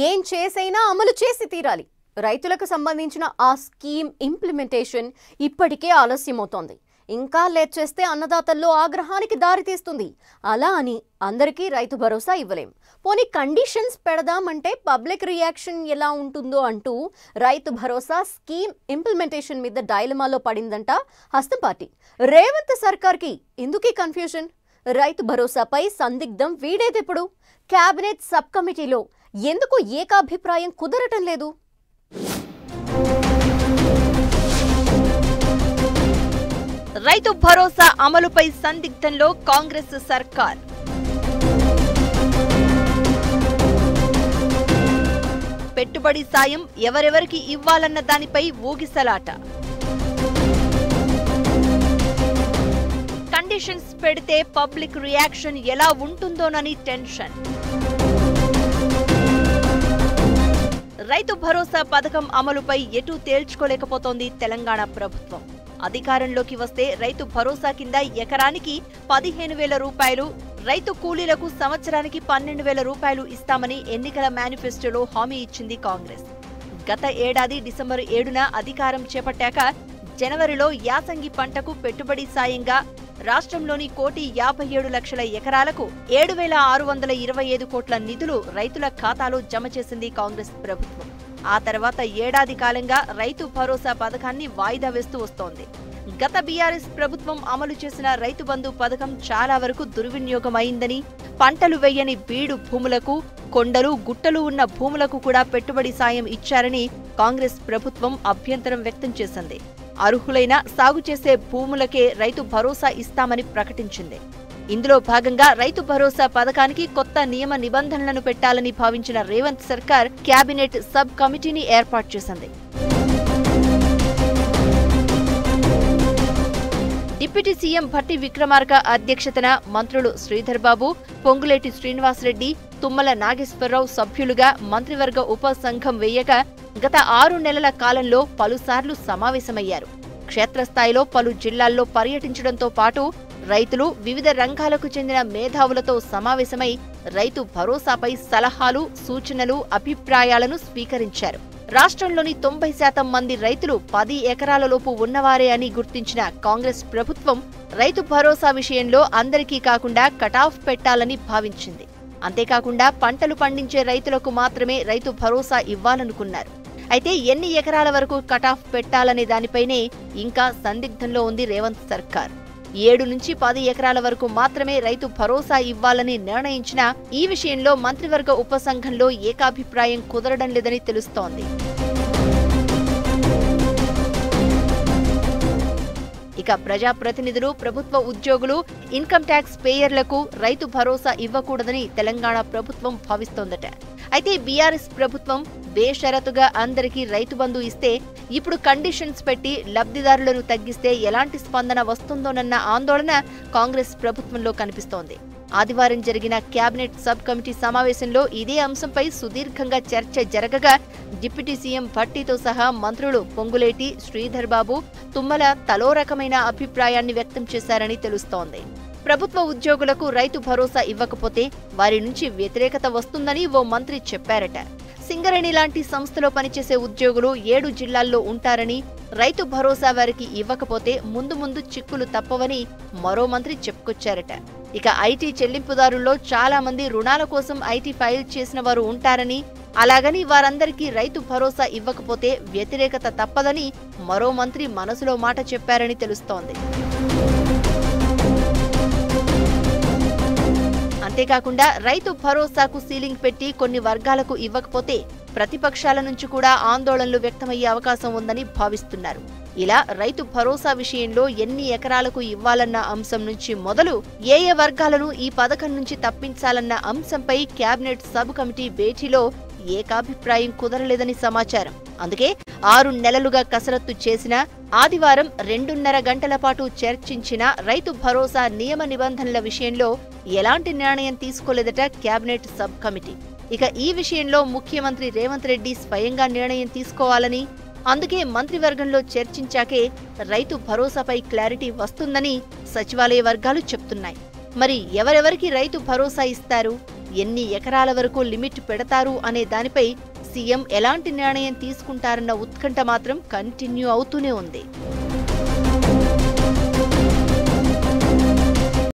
ఏం చేసైనా అమలు చేసి తీరాలి. రైతులకు సంబంధించిన ఆ స్కీమ్ ఇంప్లిమెంటేషన్ ఇప్పటికే ఆలస్యమవుతోంది. ఇంకా లేట్ చేస్తే అన్నదాతల్లో ఆగ్రహానికి దారితీస్తుంది. అలా అని అందరికీ రైతు భరోసా ఇవ్వలేం. పోనీ కండిషన్స్ పెడదామంటే పబ్లిక్ రియాక్షన్ ఎలా ఉంటుందో అంటూ రైతు భరోసా స్కీమ్ ఇంప్లిమెంటేషన్ మీద డైలమాలో పడిందంట హస్తం పార్టీ. రేవంత్ సర్కార్కి ఎందుకీ కన్ఫ్యూజన్? రైతు భరోసాపై సందిగ్ధం వీడేదెప్పుడు? కేబినెట్ సబ్ కమిటీలో ఎందుకు ఏకాభిప్రాయం కుదరటం లేదు? రైతు భరోసా అమలుపై సందిగ్ధంలో కాంగ్రెస్ సర్కార్. పెట్టుబడి సాయం ఎవరెవరికి ఇవ్వాలన్న దానిపై ఊగిసలాట. కండిషన్స్ పెడితే పబ్లిక్ రియాక్షన్ ఎలా ఉంటుందోనని టెన్షన్. రైతు భరోసా పథకం అమలుపై ఎటూ తేల్చుకోలేకపోతోంది తెలంగాణ ప్రభుత్వం. అధికారంలోకి వస్తే రైతు భరోసా కింద ఎకరానికి 15,000 రూపాయలు, రైతు కూలీలకు సంవత్సరానికి 12,000 రూపాయలు ఇస్తామని ఎన్నికల మేనిఫెస్టోలో హామీ ఇచ్చింది కాంగ్రెస్. గత ఏడాది డిసెంబర్ 7న అధికారం చేపట్టాక జనవరిలో యాసంగి పంటకు పెట్టుబడి సాయంగా రాష్ట్రంలోని 1,57,00,000 ఎకరాలకు 7,625 కోట్ల నిధులు రైతుల ఖాతాలో జమ చేసింది కాంగ్రెస్ ప్రభుత్వం. ఆ తర్వాత ఏడాది కాలంగా రైతు భరోసా పథకాన్ని వాయిదా వేస్తూ వస్తోంది. గత బీఆర్ఎస్ ప్రభుత్వం అమలు చేసిన రైతు బంధు పథకం చాలా వరకు దుర్వినియోగమైందని, పంటలు వేయని బీడు భూములకు, కొండలు గుట్టలు ఉన్న భూములకు కూడా పెట్టుబడి సాయం ఇచ్చారని కాంగ్రెస్ ప్రభుత్వం అభ్యంతరం వ్యక్తం చేసింది. అర్హులైన సాగు చేసే భూములకే రైతు భరోసా ఇస్తామని ప్రకటించింది. ఇందులో భాగంగా రైతు భరోసా పథకానికి కొత్త నియమ నిబంధనలను పెట్టాలని భావించిన రేవంత్ సర్కార్ కేబినెట్ సబ్ కమిటీని ఏర్పాటు చేసింది. డిప్యూటీ సీఎం భట్టి విక్రమార్క అధ్యక్షతన మంత్రులు శ్రీధర్ బాబు, పొంగులేటి శ్రీనివాసరెడ్డి, తుమ్మల నాగేశ్వరరావు సభ్యులుగా మంత్రివర్గ ఉప సంఘం వేయగా గత 6 నెలల కాలంలో పలుసార్లు సమావేశమయ్యారు. క్షేత్రస్థాయిలో పలు జిల్లాల్లో పర్యటించడంతో పాటు రైతులు, వివిధ రంగాలకు చెందిన మేధావులతో సమావేశమై రైతు భరోసాపై సలహాలు, సూచనలు, అభిప్రాయాలను స్వీకరించారు. రాష్ట్రంలోని 90% మంది రైతులు 10 ఎకరాలలోపు ఉన్నవారే అని గుర్తించిన కాంగ్రెస్ ప్రభుత్వం రైతు భరోసా విషయంలో అందరికీ కాకుండా కటాఫ్ పెట్టాలని భావించింది. అంతేకాకుండా పంటలు పండించే రైతులకు మాత్రమే రైతు భరోసా ఇవ్వాలనుకున్నారు. అయితే ఎన్ని ఎకరాల వరకు కటాఫ్ పెట్టాలనే దానిపైనే ఇంకా సందిగ్ధంలో ఉంది రేవంత్ సర్కార్. 7 నుంచి 10 ఎకరాల వరకు మాత్రమే రైతు భరోసా ఇవ్వాలని నిర్ణయించినా ఈ విషయంలో మంత్రివర్గ ఉపసంఘంలో ఏకాభిప్రాయం కుదరడం లేదని తెలుస్తోంది. ఇక ప్రజాప్రతినిధులు, ప్రభుత్వ ఉద్యోగులు, ఇన్కమ్ ట్యాక్స్ పేయర్లకు రైతు భరోసా ఇవ్వకూడదని తెలంగాణ ప్రభుత్వం భావిస్తోందట. అయితే బీఆర్ఎస్ ప్రభుత్వం బేషరతుగా అందరికీ రైతు బంధు ఇస్తే ఇప్పుడు కండిషన్స్ పెట్టి లబ్ధిదారులను తగ్గిస్తే ఎలాంటి స్పందన వస్తుందోనన్న ఆందోళన కాంగ్రెస్ ప్రభుత్వంలో కనిపిస్తోంది. ఆదివారం జరిగిన కేబినెట్ సబ్ కమిటీ సమావేశంలో ఇదే అంశంపై సుదీర్ఘంగా చర్చ జరగగా డిప్యూటీ సీఎం భట్టితో సహా మంత్రులు పొంగులేటి, శ్రీధర్ బాబు, తుమ్మల తలో రకమైన అభిప్రాయాన్ని వ్యక్తం చేశారని తెలుస్తోంది. ప్రభుత్వ ఉద్యోగులకు రైతు భరోసా ఇవ్వకపోతే వారి నుంచి వ్యతిరేకత వస్తుందని ఓ మంత్రి చెప్పారట. సింగరేణి లాంటి సంస్థలో పనిచేసే ఉద్యోగులు 7 జిల్లాల్లో ఉంటారని, రైతు భరోసా వారికి ఇవ్వకపోతే ముందు చిక్కులు తప్పవని మరో మంత్రి చెప్పుకొచ్చారట. ఇక ఐటీ చెల్లింపుదారుల్లో చాలా మంది రుణాల కోసం ఐటీ ఫైల్ చేసిన వారు ఉంటారని, అలాగని వారందరికీ రైతు భరోసా ఇవ్వకపోతే వ్యతిరేకత తప్పదని మరో మంత్రి మనసులో మాట చెప్పారని తెలుస్తోంది. అంతేకాకుండా రైతు భరోసాకు సీలింగ్ పెట్టి కొన్ని వర్గాలకు ఇవ్వకపోతే ప్రతిపక్షాల నుంచి కూడా ఆందోళనలు వ్యక్తమయ్యే అవకాశం ఉందని భావిస్తున్నారు. ఇలా రైతు భరోసా విషయంలో ఎన్ని ఎకరాలకు ఇవ్వాలన్న అంశం నుంచి మొదలు ఏ వర్గాలను ఈ పథకం నుంచి తప్పించాలన్న అంశంపై కేబినెట్ సబ్ కమిటీ భేటీలో ఏకాభిప్రాయం కుదరలేదని సమాచారం. అందుకే 6 నెలలుగా కసరత్తు చేసిన, ఆదివారం 2.5 గంటల పాటు చర్చించిన రైతు భరోసా నియమ నిబంధనల విషయంలో ఎలాంటి నిర్ణయం తీసుకోలేదట కేబినెట్ సబ్ కమిటీ. ఇక ఈ విషయంలో ముఖ్యమంత్రి రేవంత్ రెడ్డి స్వయంగా నిర్ణయం తీసుకోవాలని, అందుకే మంత్రివర్గంలో చర్చించాకే రైతు భరోసాపై క్లారిటీ వస్తుందని సచివాలయ వర్గాలు చెప్తున్నాయి. మరి ఎవరెవరికి రైతు భరోసా ఇస్తారు? ఎన్ని ఎకరాల వరకు లిమిట్ పెడతారు అనే దానిపై సీఎం ఎలాంటి నిర్ణయం తీసుకుంటారన్న ఉత్కంఠ మాత్రం కంటిన్యూ అవుతూనే ఉంది.